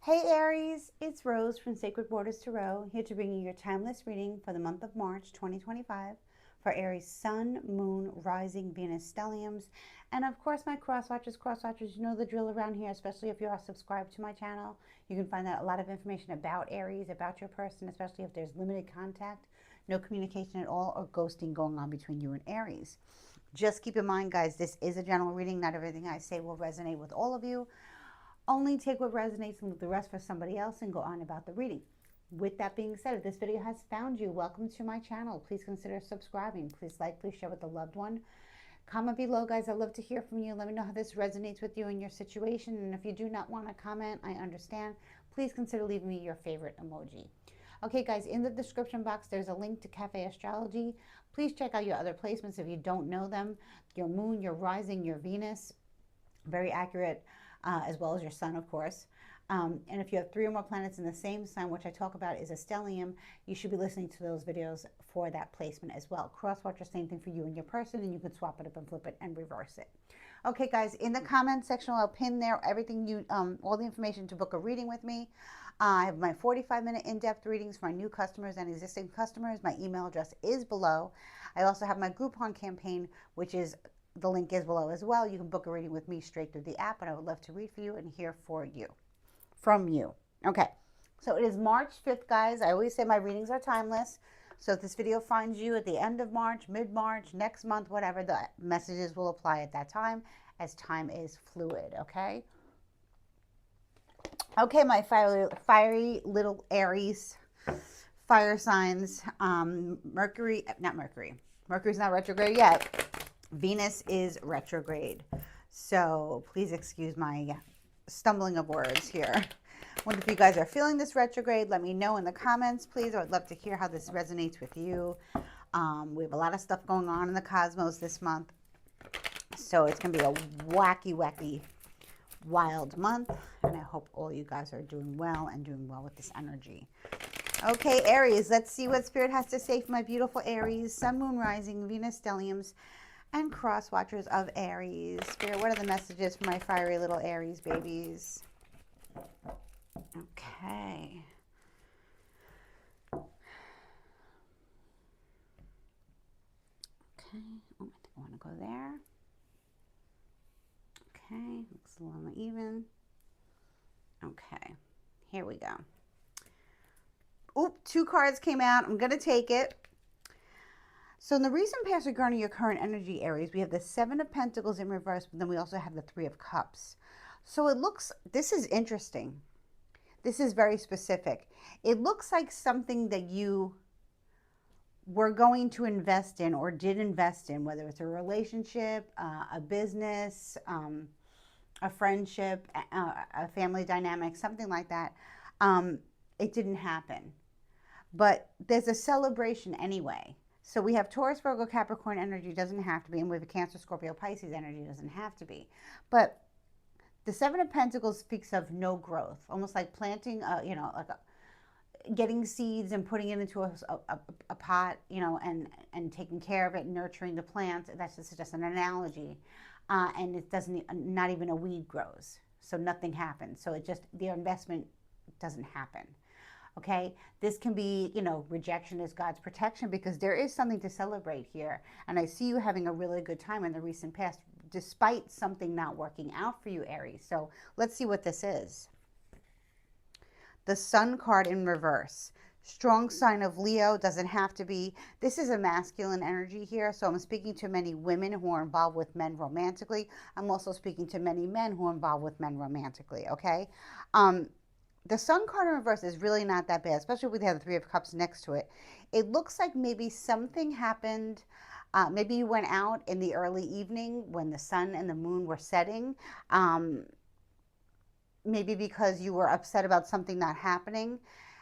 Hey Aries, it's Rose from Sacred Borders Tarot, here to bring you your timeless reading for the month of March 2025 for Aries Sun, Moon, Rising, Venus, Stelliums, and of course my cross watchers, you know the drill around here, especially if you are subscribed to my channel. You can find out a lot of information about Aries, about your person, especially if there's limited contact, no communication at all, or ghosting going on between you and Aries. Just keep in mind, guys, this is a general reading. Not everything I say will resonate with all of you. Only take what resonates and leave the rest for somebody else and go on about the reading. With that being said, if this video has found you, welcome to my channel. Please consider subscribing. Please like, please share with a loved one. Comment below, guys. I'd love to hear from you. Let me know how this resonates with you and your situation. And if you do not want to comment, I understand. Please consider leaving me your favorite emoji. Okay, guys, in the description box, there's a link to Cafe Astrology. Please check out your other placements if you don't know them. Your moon, your rising, your Venus. Very accurate, as well as your sun, of course. And if you have 3 or more planets in the same sign, which I talk about is a stellium, you should be listening to those videos for that placement as well. Crosswatch, same thing for you and your person, and you can swap it up and flip it and reverse it. Okay, guys, in the comment section, I'll pin there everything you, all the information to book a reading with me. I have my 45-minute in-depth readings for my new customers and existing customers. My email address is below. I also have my Groupon campaign, which is the link is below as well. You can book a reading with me straight through the app, and I would love to read for you and hear from you. Okay, so it is March 5th, guys. I always say my readings are timeless. So if this video finds you at the end of March, mid-March, next month, whatever, the messages will apply at that time, as time is fluid, okay? Okay, my fiery little Aries, fire signs. Mercury's not retrograde yet. Venus is retrograde. So please excuse my stumbling of words here. I wonder if you guys are feeling this retrograde. Let me know in the comments, please. I would love to hear how this resonates with you. We have a lot of stuff going on in the cosmos this month. So it's going to be a wacky, wild month. And I hope all you guys are doing well and doing well with this energy. Okay, Aries, let's see what Spirit has to say for my beautiful Aries. Sun, Moon, Rising, Venus, Stelliums, and cross watchers of Aries. Spirit, what are the messages for my fiery little Aries babies? Okay. Okay. Oh, I think I want to go there. Okay. Looks a little uneven. Okay. Here we go. Oop, 2 cards came out. I'm going to take it. So in the recent past regarding your current energy, Aries, we have the 7 of Pentacles in reverse, but then we also have the 3 of Cups. So it looks, this is interesting. This is very specific. It looks like something that you were going to invest in or did invest in, whether it's a relationship, a business, a friendship, a family dynamic, something like that. It didn't happen. But there's a celebration anyway. So we have Taurus, Virgo, Capricorn energy, doesn't have to be, and we have a Cancer, Scorpio, Pisces energy, doesn't have to be. But the 7 of Pentacles speaks of no growth, almost like planting, getting seeds and putting it into a pot, and taking care of it, nurturing the plant. That's just an analogy. And it doesn't, not even a weed grows. So nothing happens. So the investment doesn't happen. Okay, this can be, rejection is God's protection, because there is something to celebrate here. And I see you having a really good time in the recent past, despite something not working out for you, Aries. So let's see what this is. The Sun card in reverse. Strong sign of Leo, doesn't have to be. This is a masculine energy here. So I'm speaking to many women who are involved with men romantically. I'm also speaking to many men who are involved with men romantically, okay? The Sun card in reverse is really not that bad, especially with the 3 of Cups next to it. It looks like maybe something happened. Maybe you went out in the early evening when the sun and the moon were setting. Maybe because you were upset about something not happening.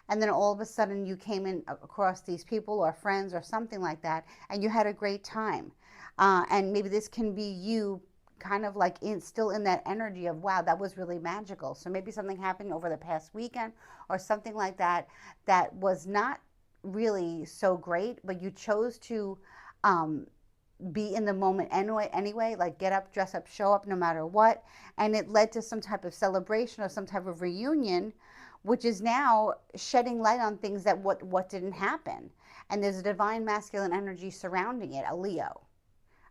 And then all of a sudden you came in across these people or friends or something like that, and you had a great time. And maybe this can be you kind of like still in that energy of, wow, that was really magical. So maybe something happened over the past weekend or something like that that was not really so great, but you chose to be in the moment anyway, like get up, dress up, show up no matter what. And it led to some type of celebration or some type of reunion, which is now shedding light on things that what didn't happen. And there's a divine masculine energy surrounding it, a Leo.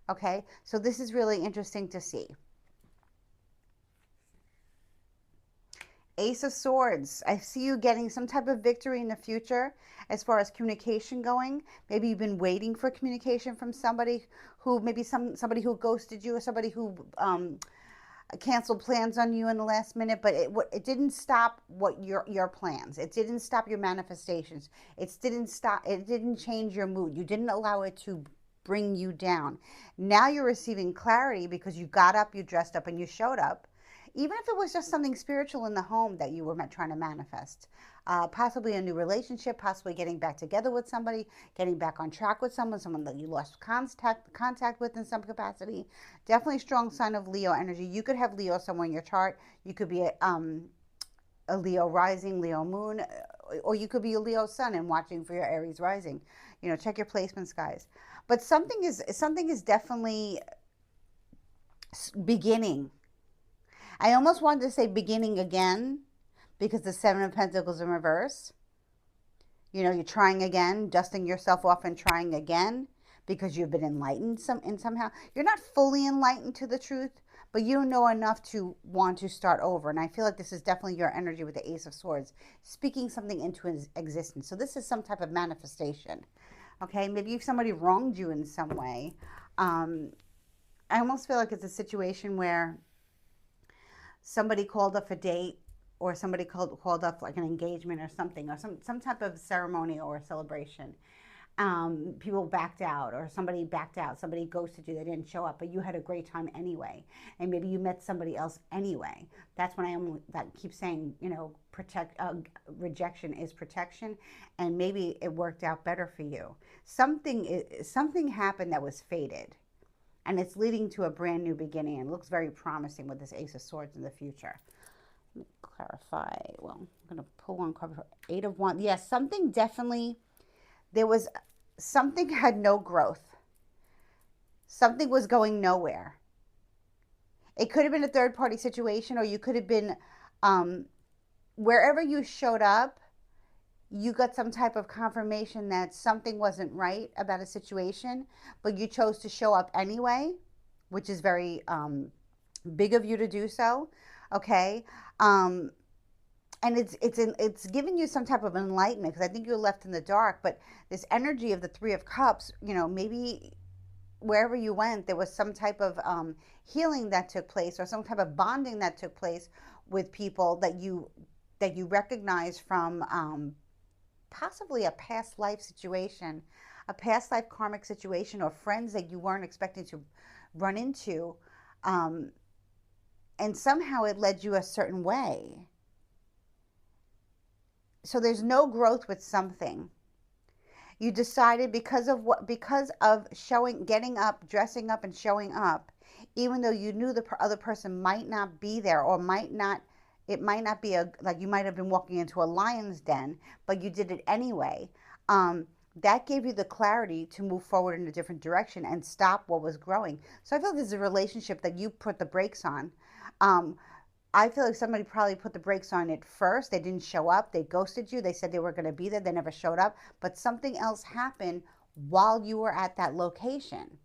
Okay, so this is really interesting to see. Ace of Swords. I see you getting some type of victory in the future as far as communication going. Maybe you've been waiting for communication from somebody who maybe somebody who ghosted you, or somebody who canceled plans on you in the last minute, but it didn't stop what your plans. It didn't stop your manifestations. It didn't change your mood. You didn't allow it to bring you down. Now you're receiving clarity because you got up, you dressed up, and you showed up. Even if it was just something spiritual in the home that you were trying to manifest, possibly a new relationship, possibly getting back together with somebody, getting back on track with someone that you lost contact with in some capacity. Definitely strong sign of Leo energy. You could have Leo somewhere in your chart. You could be a Leo rising, Leo moon, or you could be a Leo sun and watching for your Aries rising. You know, check your placements, guys. But something is definitely beginning. I almost wanted to say beginning again because the Seven of Pentacles in reverse. You know, you're trying again, dusting yourself off and trying again because you've been enlightened somehow. You're not fully enlightened to the truth, but you know enough to want to start over. And I feel like this is definitely your energy with the Ace of Swords, speaking something into existence. So this is some type of manifestation. Okay, maybe if somebody wronged you in some way, I almost feel like it's a situation where somebody called up a date, or somebody called up like an engagement or something, or some type of ceremony or celebration. People backed out, or somebody backed out, somebody ghosted you, they didn't show up, but you had a great time anyway, and maybe you met somebody else anyway. That's when that keeps saying, you know, rejection is protection, and maybe it worked out better for you. Something happened that was fated, and it's leading to a brand new beginning, and looks very promising with this Ace of Swords in the future. Let me clarify. Well, I'm going to pull one card for Eight of Wands. Yes, something definitely, something had no growth. Something was going nowhere. It could have been a third-party situation, or you could have been, wherever you showed up, you got some type of confirmation that something wasn't right about a situation, but you chose to show up anyway, which is very big of you to do so. Okay, and it's giving you some type of enlightenment, because I think you're left in the dark. But this energy of the Three of Cups, you know, maybe wherever you went, there was some type of healing that took place, or some type of bonding that took place with people that you recognize from possibly a past life situation, a past life karmic situation, or friends that you weren't expecting to run into, and somehow it led you a certain way. So there's no growth with something. You decided because of getting up, dressing up, and showing up, even though you knew the other person might not be there, or it might not be like you might have been walking into a lion's den, but you did it anyway. That gave you the clarity to move forward in a different direction and stop what was growing. So I feel this is a relationship that you put the brakes on. I feel like somebody probably put the brakes on it first. They didn't show up. They ghosted you. They said they were going to be there. They never showed up. But something else happened while you were at that location.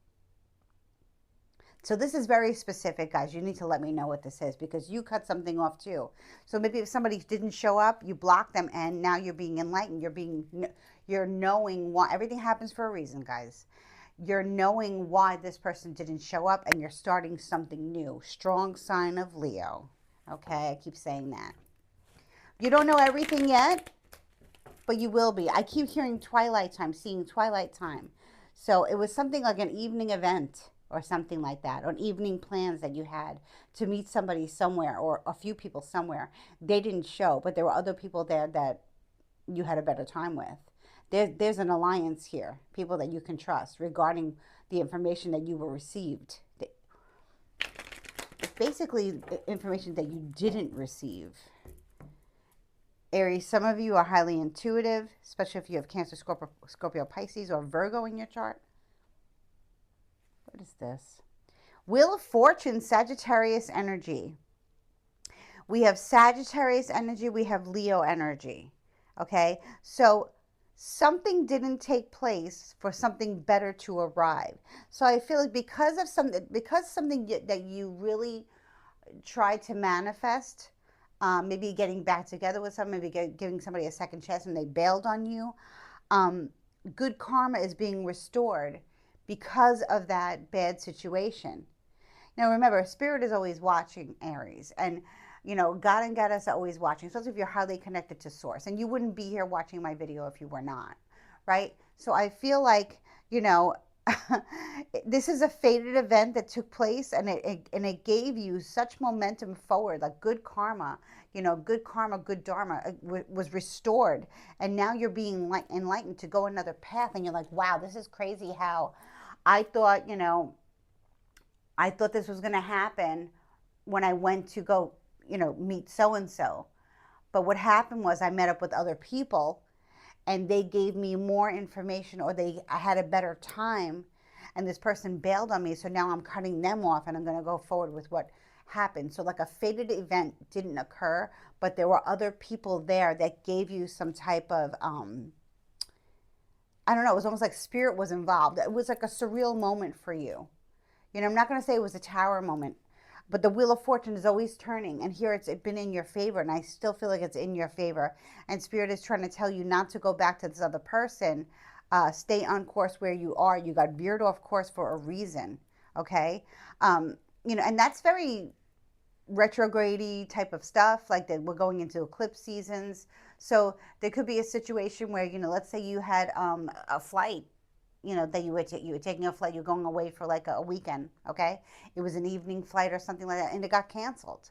So this is very specific, guys. You need to let me know what this is, because you cut something off too. So maybe if somebody didn't show up, you blocked them, and now you're being enlightened. You're knowing why. Everything happens for a reason, guys. You're knowing why this person didn't show up, and you're starting something new. Strong sign of Leo. Okay, I keep saying that. You don't know everything yet, but you will be. I keep hearing twilight time, seeing twilight time. So it was something like an evening event or something like that, or evening plans that you had to meet somebody somewhere, or a few people somewhere. They didn't show, but there were other people there that you had a better time with. There's an alliance here, people that you can trust regarding the information that you were received. It's basically information that you didn't receive. Aries, some of you are highly intuitive, especially if you have Cancer, Scorpio, Pisces, or Virgo in your chart. What is this? Wheel of Fortune, Sagittarius energy. We have Sagittarius energy, we have Leo energy. Okay, so something didn't take place for something better to arrive. So I feel like because something that you really tried to manifest, maybe getting back together with someone, maybe giving somebody a second chance and they bailed on you, um, good karma is being restored because of that bad situation. Now remember, spirit is always watching, Aries, and God and Goddess are always watching, especially if you're highly connected to source. And you wouldn't be here watching my video if you were not, right? So I feel like, you know, this is a fated event that took place, and it gave you such momentum forward, like good karma, good karma, good dharma was restored, and now you're being like enlightened to go another path, and you're like, wow, this is crazy how I thought, I thought this was going to happen when I went to go, meet so and so. But what happened was I met up with other people and they gave me more information, or I had a better time, and this person bailed on me. So now I'm cutting them off and I'm going to go forward with what happened. So like a fated event didn't occur, but there were other people there that gave you some type of, I don't know, it was almost like spirit was involved. It was like a surreal moment for you. I'm not going to say it was a tower moment, but the Wheel of Fortune is always turning, and here it's been in your favor, and I still feel like it's in your favor. And Spirit is trying to tell you not to go back to this other person. Stay on course where you are. You got veered off course for a reason, okay? And that's very retrograde type of stuff, like that we're going into eclipse seasons. So there could be a situation where, let's say you had a flight, that you were taking a flight, you're going away for like a weekend, okay? It was an evening flight or something like that, and it got canceled,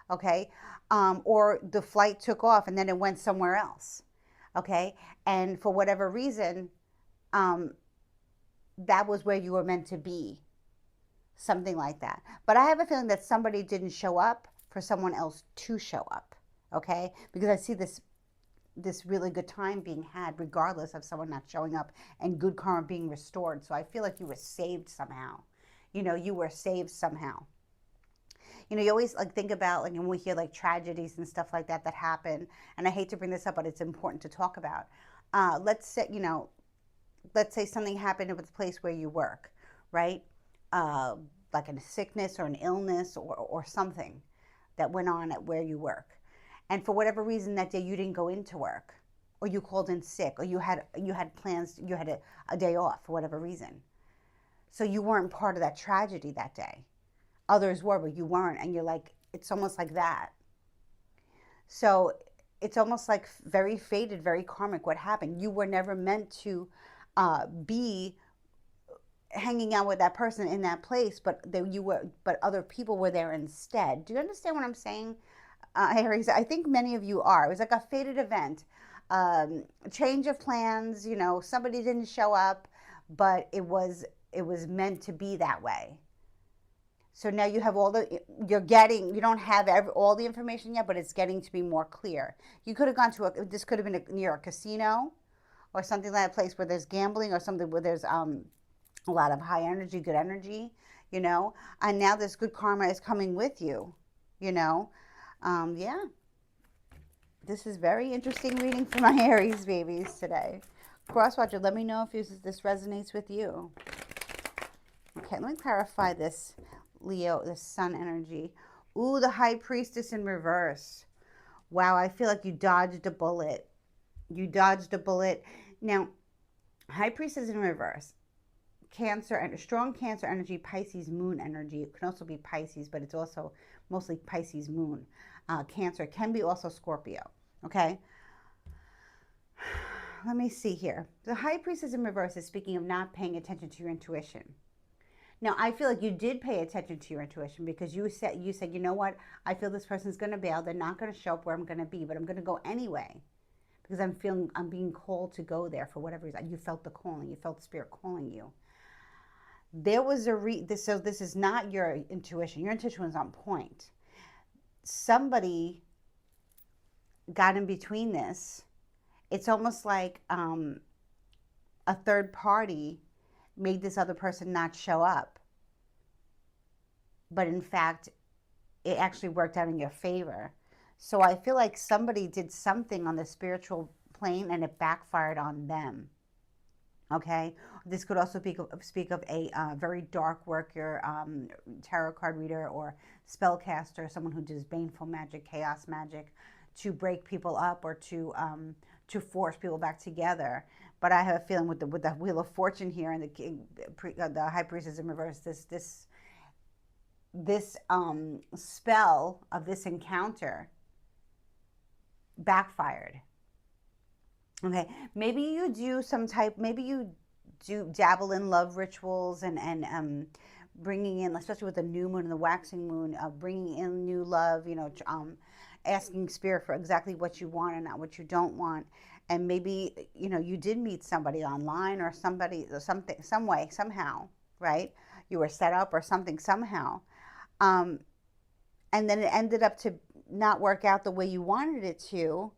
okay? Or the flight took off and then it went somewhere else, okay? And for whatever reason, that was where you were meant to be, something like that. But I have a feeling that somebody didn't show up for someone else to show up, okay? Because I see this really good time being had regardless of someone not showing up, and good karma being restored. So I feel like you were saved somehow. You were saved somehow. You always like think about, like when we hear like tragedies and stuff like that happen, and I hate to bring this up, but it's important to talk about. Let's say something happened with the place where you work, right? Like a sickness or an illness or something that went on at where you work. And for whatever reason that day you didn't go into work, or you called in sick, or you had plans, you had a day off for whatever reason. So you weren't part of that tragedy that day. Others were, but you weren't, and you're like, it's almost like that. So it's almost like very fated, very karmic what happened. You were never meant to be hanging out with that person in that place, but other people were there instead. Do you understand what I'm saying? Aries, I think many of you are. It was like a fated event, change of plans. Somebody didn't show up, but it was meant to be that way. So now you have you don't have all the information yet, but it's getting to be more clear. You could have gone this could have been near a casino or something like a place where there's gambling, or something where there's a lot of high energy, good energy, and now this good karma is coming with you, yeah. This is very interesting reading for my Aries babies today. Crosswatcher, let me know if this resonates with you. Okay, let me clarify this, Leo, this sun energy. Ooh, the High Priestess in reverse. Wow, I feel like you dodged a bullet. You dodged a bullet. Now, High Priestess in reverse. Cancer and strong Cancer energy, Pisces moon energy. It can also be Pisces, but it's also mostly Pisces moon. Cancer can be also Scorpio. Okay. Let me see here. The High Priestess in reverse is speaking of not paying attention to your intuition. Now, I feel like you did pay attention to your intuition, because you said, you know what? I feel this person's going to bail. They're not going to show up where I'm going to be, but I'm going to go anyway, because I'm being called to go there for whatever reason. You felt the calling. You felt Spirit calling you. There was so this is not your intuition. Your intuition was on point. Somebody got in between this. It's almost like a third party made this other person not show up. but in fact, it actually worked out in your favor. So I feel like somebody did something on the spiritual plane and it backfired on them. Okay, this could also speak of a very dark worker, tarot card reader, or spellcaster, someone who does baneful magic, chaos magic, to break people up or to force people back together. But I have a feeling with the Wheel of Fortune here and the the High Priestess in reverse, this spell of this encounter backfired. Okay, maybe you do some type, maybe you do dabble in love rituals and bringing in, especially with the new moon and the waxing moon, bringing in new love, asking spirit for exactly what you want and not what you don't want. And maybe, you did meet somebody online or somebody, something, some way, somehow, right? You were set up or something somehow. Um, and then it ended up to not work out the way you wanted it to,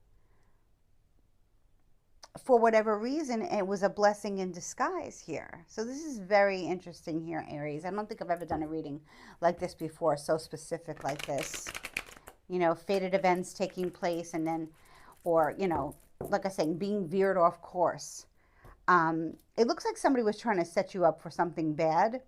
for whatever reason. It was a blessing in disguise here. So this is very interesting here, Aries. I don't think I've ever done a reading like this before, so specific like this. Fated events taking place and then, or, like I said, being veered off course. It looks like somebody was trying to set you up for something bad.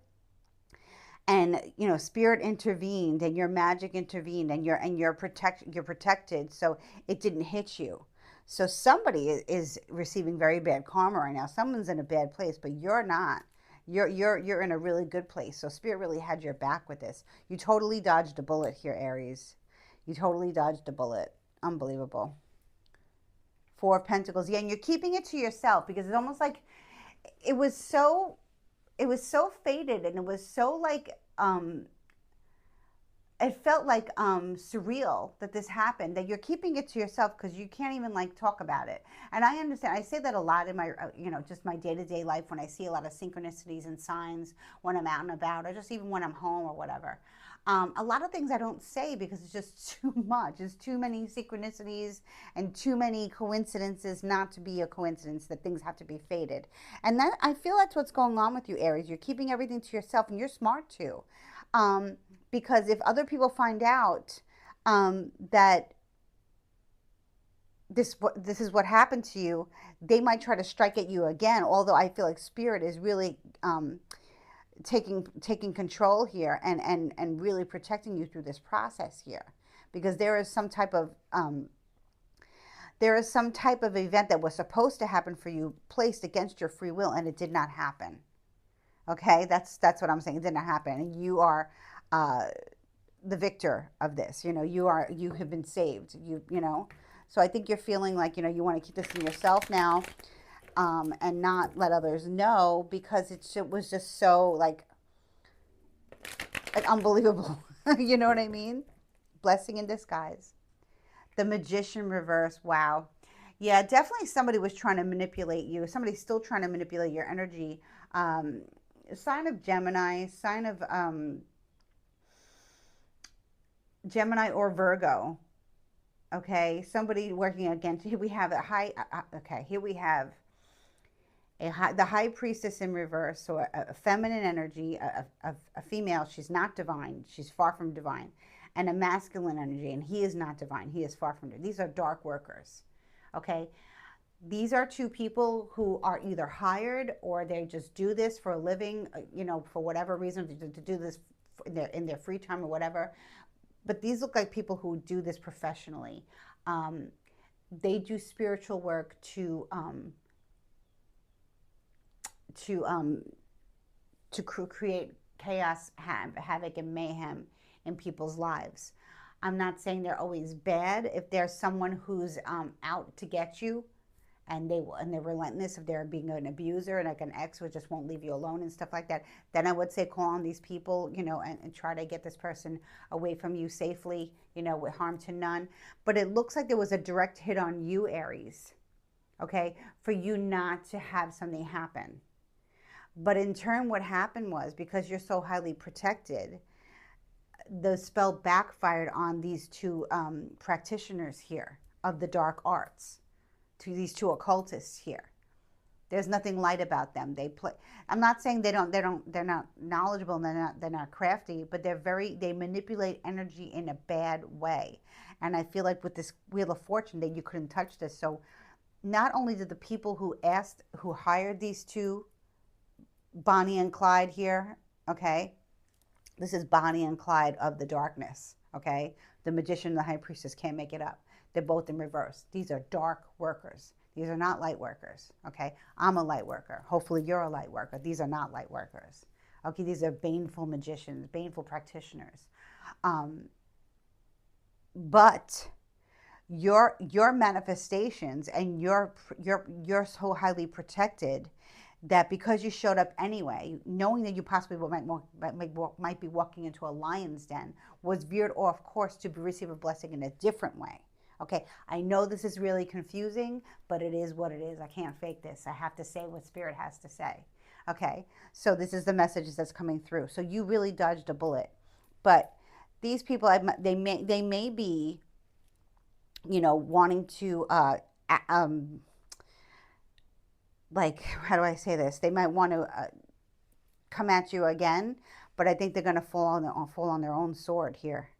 And spirit intervened and your magic intervened and you're protected, so it didn't hit you. So somebody is receiving very bad karma right now. Someone's in a bad place, but you're not. You're in a really good place. So spirit really had your back with this. You totally dodged a bullet here, Aries. You totally dodged a bullet. Unbelievable. Four of Pentacles. Yeah, and you're keeping it to yourself because it's almost like it was so it was so faded and it was so like it felt like surreal that this happened, that you're keeping it to yourself because you can't even like talk about it. And I understand, I say that a lot in my just my day-to-day life, when I see a lot of synchronicities and signs when I'm out and about, or just even when I'm home or whatever. A lot of things I don't say because it's just too much. It's too many synchronicities and too many coincidences not to be a coincidence, that things have to be faded. And that, I feel that's what's going on with you, Aries. You're keeping everything to yourself, and you're smart too. Um, because if other people find out that this is what happened to you, they might try to strike at you again. Although I feel like spirit is really taking control here and really protecting you through this process here, because there is some type of event that was supposed to happen for you, placed against your free will, and it did not happen. Okay, that's what I'm saying. It did not happen, and you are the victor of this. You have been saved. So I think you're feeling like you want to keep this in yourself now, and not let others know, because it was just so like unbelievable. You know what I mean? Blessing in disguise. The Magician reverse. Wow. Yeah, definitely somebody was trying to manipulate you. Somebody's still trying to manipulate your energy. Sign of Gemini, sign of Gemini or Virgo. Okay, somebody working against. Here we have a high. Okay, here we have the High Priestess in reverse. So a feminine energy, a female. She's not divine. She's far from divine. And a masculine energy, and he is not divine. He is far from divine. These are dark workers. Okay, these are two people who are either hired or they just do this for a living. For whatever reason, to do this in their free time or whatever. But these look like people who do this professionally. They do spiritual work to create chaos, havoc, and mayhem in people's lives. I'm not saying they're always bad. If there's someone who's out to get you, and they're relentless, if they're being an abuser and like an ex who just won't leave you alone and stuff like that, then I would say call on these people, and try to get this person away from you safely, with harm to none. But it looks like there was a direct hit on you, Aries, okay, for you not to have something happen. But in turn, what happened was, because you're so highly protected, the spell backfired on these two practitioners here of the dark arts, to these two occultists here. There's nothing light about them. They play. I'm not saying they're not knowledgeable and they're not crafty, but they manipulate energy in a bad way. And I feel like with this Wheel of Fortune that you couldn't touch this. So not only did the people who hired these two, Bonnie and Clyde here, okay, this is Bonnie and Clyde of the darkness, okay? The magician and the high priestess can't make it up. They're both in reverse. These are dark workers. These are not light workers, okay? I'm a light worker. Hopefully you're a light worker. These are not light workers. Okay, these are baneful magicians, baneful practitioners. But your manifestations and you're so highly protected that because you showed up anyway, knowing that you possibly might be walking into a lion's den, was veered off course to receive a blessing in a different way. Okay, I know this is really confusing, but it is what it is. I can't fake this. I have to say what Spirit has to say. Okay, so this is the message that's coming through. So you really dodged a bullet. But these people, they may be, wanting to, like, how do I say this? They might want to come at you again, but I think they're going to fall on their own sword here.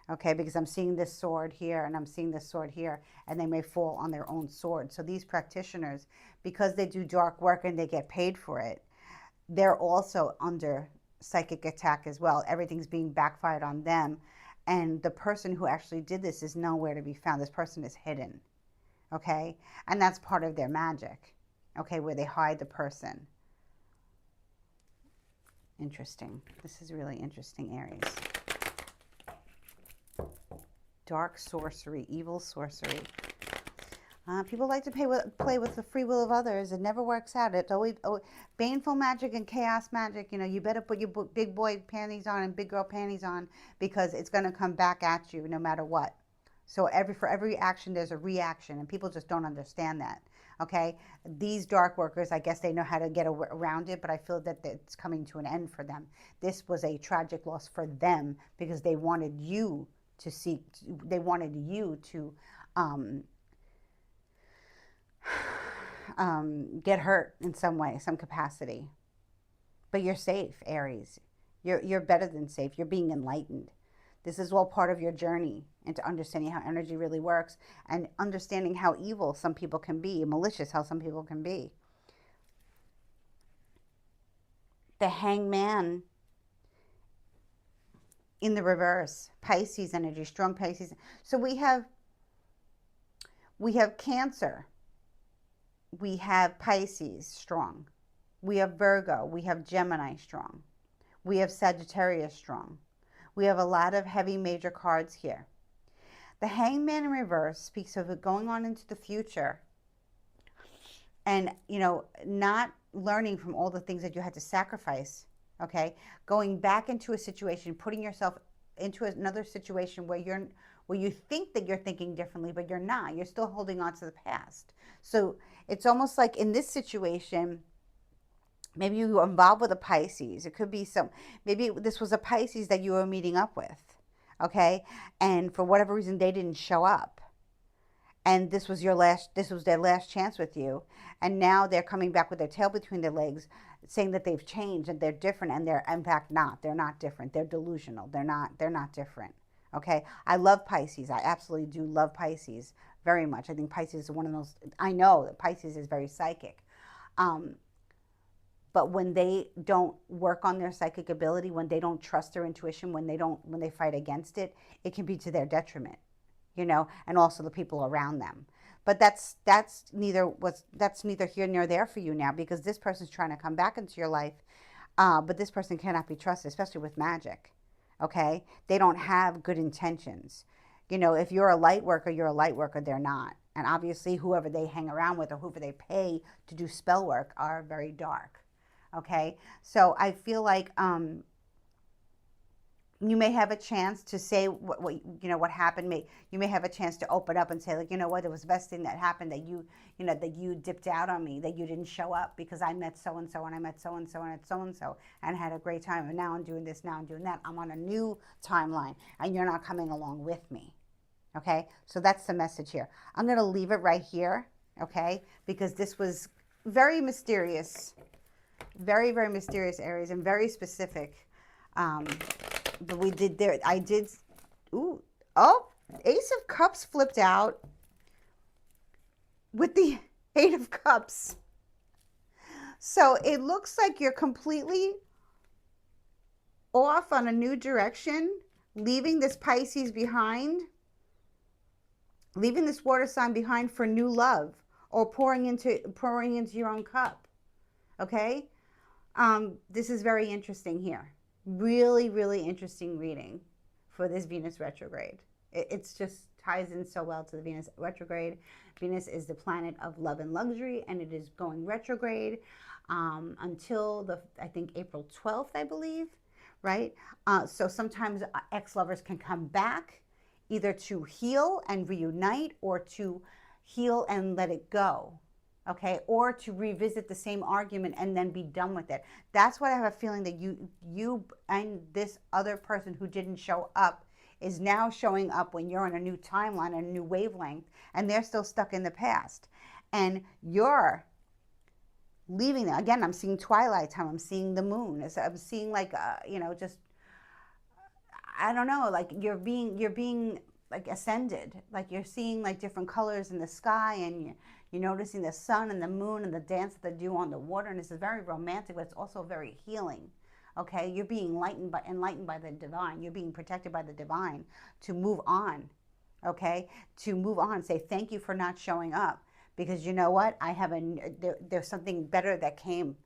Okay, because I'm seeing this sword here and I'm seeing this sword here, and they may fall on their own sword. So these practitioners, because they do dark work and they get paid for it, they're also under psychic attack as well. Everything's being backfired on them. And the person who actually did this is nowhere to be found. This person is hidden. Okay, and that's part of their magic. Okay, where they hide the person. Interesting. This is really interesting, Aries. Dark sorcery, evil sorcery. People like to play with the free will of others. It never works out. It's always baneful magic and chaos magic. You better put your big boy panties on and big girl panties on, because it's going to come back at you no matter what. So for every action, there's a reaction, and people just don't understand that. Okay, these dark workers, I guess they know how to get around it, but I feel that it's coming to an end for them. This was a tragic loss for them because they wanted you to seek. They wanted you to get hurt in some way, some capacity. But you're safe, Aries. You're better than safe. You're being enlightened. This is all part of your journey into understanding how energy really works and understanding how evil some people can be, malicious how some people can be. The Hangman in the reverse, Pisces energy, strong Pisces. So we have Cancer. We have Pisces strong. We have Virgo. We have Gemini strong. We have Sagittarius strong. We have a lot of heavy major cards here. The Hangman in reverse speaks of it going on into the future and, not learning from all the things that you had to sacrifice, okay? Going back into a situation, putting yourself into another situation where you think that you're thinking differently, but you're not. You're still holding on to the past. So it's almost like in this situation, maybe you were involved with a Pisces. It could be maybe this was a Pisces that you were meeting up with, okay? And for whatever reason, they didn't show up. And this was their last chance with you. And now they're coming back with their tail between their legs, saying that they've changed and they're different, and they're in fact not. They're not different. They're delusional. They're not different. Okay? I love Pisces. I absolutely do love Pisces very much. I think Pisces is one of those, I know that Pisces is very psychic. But when they don't work on their psychic ability, when they don't trust their intuition, when they fight against it, it can be to their detriment, and also the people around them. But that's neither here nor there for you now, because this person's trying to come back into your life, but this person cannot be trusted, especially with magic. Okay, they don't have good intentions. If you're a light worker, you're a light worker. They're not, and obviously, whoever they hang around with or whoever they pay to do spell work are very dark. Okay, so I feel like you may have a chance to say what happened. You may have a chance to open up and say, like, what, it was the best thing that happened that you dipped out on me, that you didn't show up, because I met so and so and I met so and so and so and so and had a great time, and now I'm doing this, now I'm doing that. I'm on a new timeline and you're not coming along with me. Okay, so that's the message here. I'm going to leave it right here, okay, because this was very mysterious, very, very mysterious, Aries, and very specific. But we did there, I did, ooh, oh, Ace of Cups flipped out with the Eight of Cups. So it looks like you're completely off on a new direction, leaving this Pisces behind, leaving this water sign behind for new love, or pouring into your own cup. Okay? This is very interesting here. Really, really interesting reading for this Venus retrograde. It's just ties in so well to the Venus retrograde. Venus is the planet of love and luxury, and it is going retrograde until I think April 12th, I believe, right? So sometimes ex-lovers can come back either to heal and reunite, or to heal and let it go, okay, or to revisit the same argument and then be done with it. That's what I have a feeling that you and this other person who didn't show up is now showing up when you're on a new timeline, a new wavelength, and they're still stuck in the past. And you're leaving them. Again, I'm seeing twilight time. I'm seeing the moon. I'm seeing like, just, I don't know, like you're being like ascended. Like you're seeing like different colors in the sky, and you're noticing the sun and the moon and the dance that they do on the water. And this is very romantic, but it's also very healing. Okay, you're being enlightened by the divine. You're being protected by the divine to move on. Okay, to move on. Say thank you for not showing up, because you know what? There's something better that came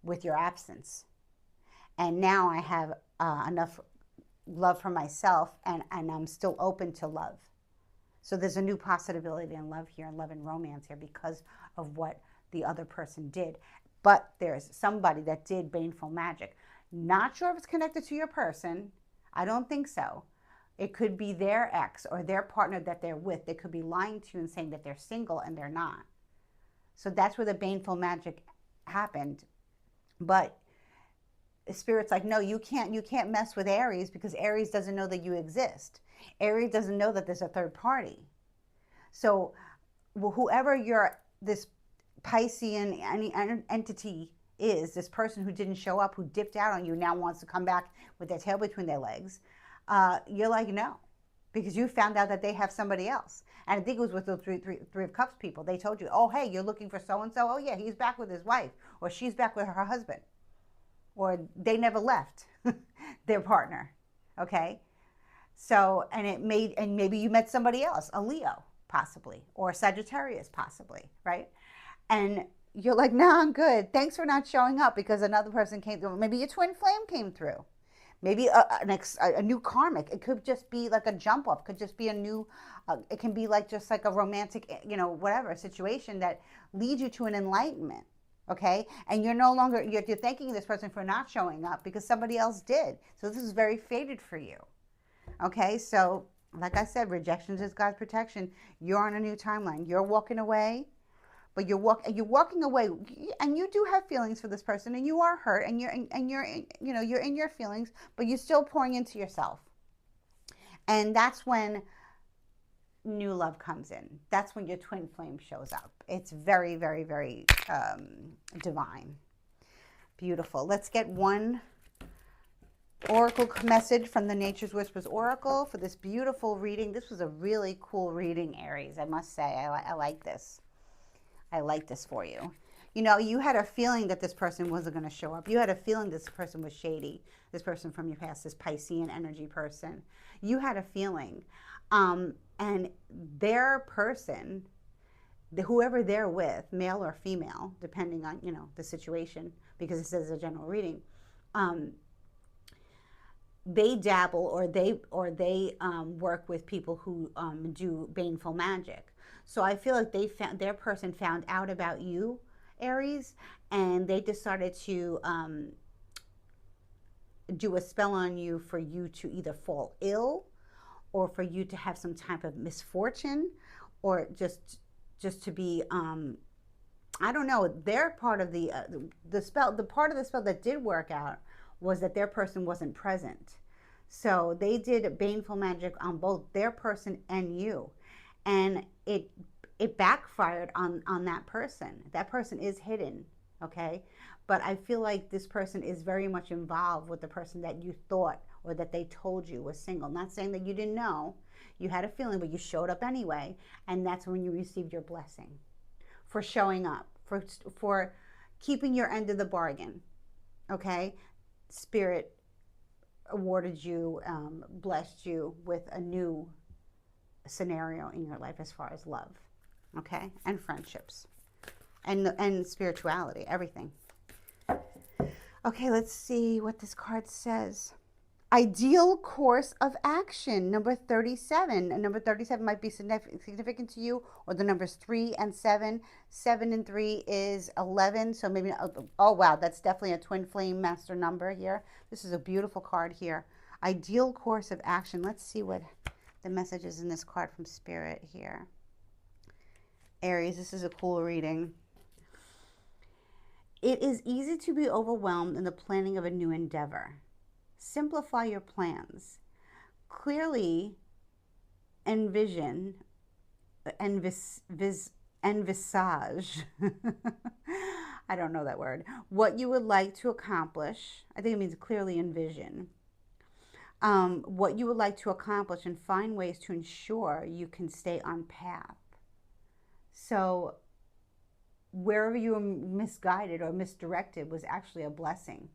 with your absence, and now I have enough love for myself, and I'm still open to love. So there's a new possibility in love here, and love and romance here, because of what the other person did. But there's somebody that did baneful magic. Not sure if it's connected to your person. I don't think so. It could be their ex or their partner that they're with. They could be lying to you and saying that they're single and they're not. So that's where the baneful magic happened. But Spirit's like, no, you can't mess with Aries, because Aries doesn't know that you exist. Aries doesn't know that there's a third party. So whoever this Piscean entity is, this person who didn't show up, who dipped out on you, now wants to come back with their tail between their legs, you're like, no, because you found out that they have somebody else. And I think it was with the three of Cups people. They told you, oh, hey, you're looking for so-and-so. Oh, yeah, he's back with his wife, or she's back with her husband, or they never left their partner, okay? So, and maybe you met somebody else, a Leo, possibly, or a Sagittarius, possibly, right? And you're like, no, I'm good. Thanks for not showing up, because another person came through. Maybe your twin flame came through. Maybe a new karmic. It could just be like a jump off. It could just be a new, it can be like just like a romantic, whatever situation that leads you to an enlightenment. Okay, and you're no longer, you're thanking this person for not showing up because somebody else did. So this is very fated for you. Okay, so like I said, rejection is God's protection. You're on a new timeline. You're walking away, but you're walking away, and you do have feelings for this person, and you are hurt, and you're in your feelings, but you're still pouring into yourself. And that's when new love comes in. That's when your twin flame shows up. It's very, very, very divine. Beautiful. Let's get one oracle message from the Nature's Whispers Oracle for this beautiful reading. This was a really cool reading, Aries, I must say. I like this. I like this for you. You had a feeling that this person wasn't going to show up. You had a feeling this person was shady. This person from your past, this Piscean energy person. You had a feeling. And their person, whoever they're with, male or female, depending on, the situation, because this is a general reading, they dabble, or they work with people who do baneful magic. So I feel like their person found out about you, Aries, and they decided to do a spell on you for you to either fall ill, or for you to have some type of misfortune, or just to be, I don't know. Their part of the spell, the part of the spell that did work out was that their person wasn't present. So they did baneful magic on both their person and you. and it backfired on that person. That person is hidden, okay? But I feel like this person is very much involved with the person that you thought or that they told you was single. Not saying that you didn't know, you had a feeling, but you showed up anyway, and that's when you received your blessing for showing up, for keeping your end of the bargain, okay? Spirit awarded you, blessed you with a new scenario in your life as far as love, okay, and friendships, and spirituality, everything. Okay, let's see what this card says. Ideal course of action, number 37. And number 37 might be significant to you, or the numbers 3 and 7. 7 and 3 is 11. So maybe, oh wow, that's definitely a twin flame master number here. This is a beautiful card here. Ideal course of action. Let's see what the message is in this card from Spirit here. Aries, this is a cool reading. It is easy to be overwhelmed in the planning of a new endeavor. Simplify your plans. Clearly envision, envisage, I don't know that word, what you would like to accomplish. I think it means clearly envision. What you would like to accomplish, and find ways to ensure you can stay on path. So wherever you were misguided or misdirected was actually a blessing.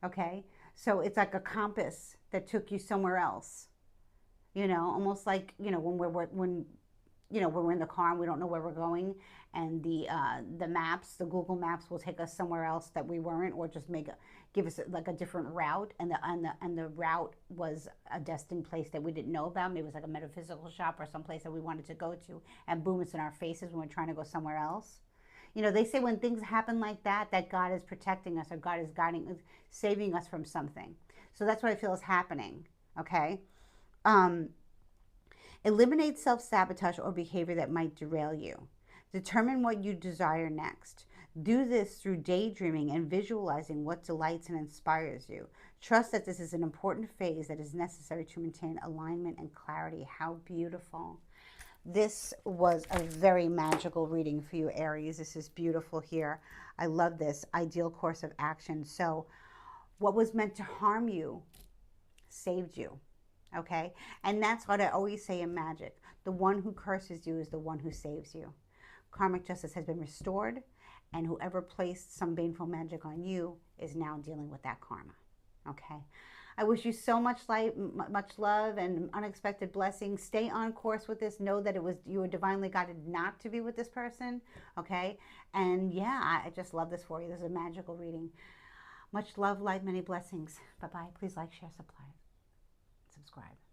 Okay? So it's like a compass that took you somewhere else. You know, almost like, you know, when we're in the car and we don't know where we're going, and the maps, the Google Maps will take us somewhere else that we weren't, or just give us like a different route, and the route was a destined place that we didn't know about. Maybe it was like a metaphysical shop or someplace that we wanted to go to, and boom, it's in our faces when we're trying to go somewhere else. You know, they say when things happen like that, that God is protecting us, or God is guiding us, saving us from something. So that's what I feel is happening, okay? Eliminate self-sabotage or behavior that might derail you. Determine what you desire next. Do this through daydreaming and visualizing what delights and inspires you. Trust that this is an important phase that is necessary to maintain alignment and clarity. How beautiful. This was a very magical reading for you, Aries. This is beautiful here. I love this. Ideal course of action. So what was meant to harm you saved you. Okay? And that's what I always say in magic. The one who curses you is the one who saves you. Karmic justice has been restored, and whoever placed some baneful magic on you is now dealing with that karma. Okay? I wish you so much light, much love, and unexpected blessings. Stay on course with this. Know that you were divinely guided not to be with this person. Okay? And yeah, I just love this for you. This is a magical reading. Much love, light, many blessings. Bye-bye. Please like, share, subscribe.